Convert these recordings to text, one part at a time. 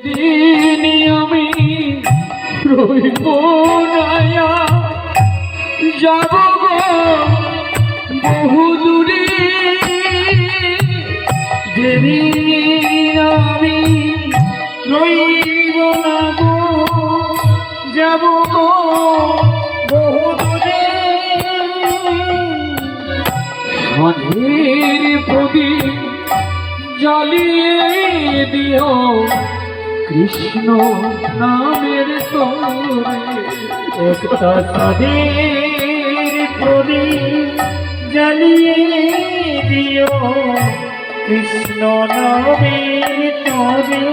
যেদিন আমি রইব না যাব গো বহু দূরে, যেদিন আমি রইব না গো যাব গো বহু দূরে, সাধের প্রদীপ জ্বালিয়ে দিও কৃষ্ণ নামের তরে। একটা সাধের প্রদীপ জ্বালিয়ে দিও কৃষ্ণ নামের তরে।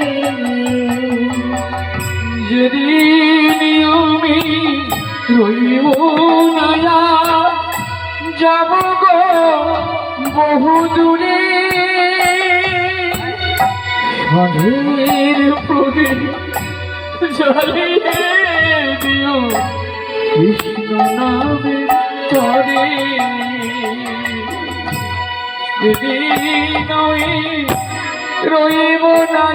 যেদিন আমি রইব না যাব গো বহু দূরে, সাধের প্রদীপ জ্বালিয়ে দিও কৃষ্ণ নামের তরে। যেদিন আমি রইব না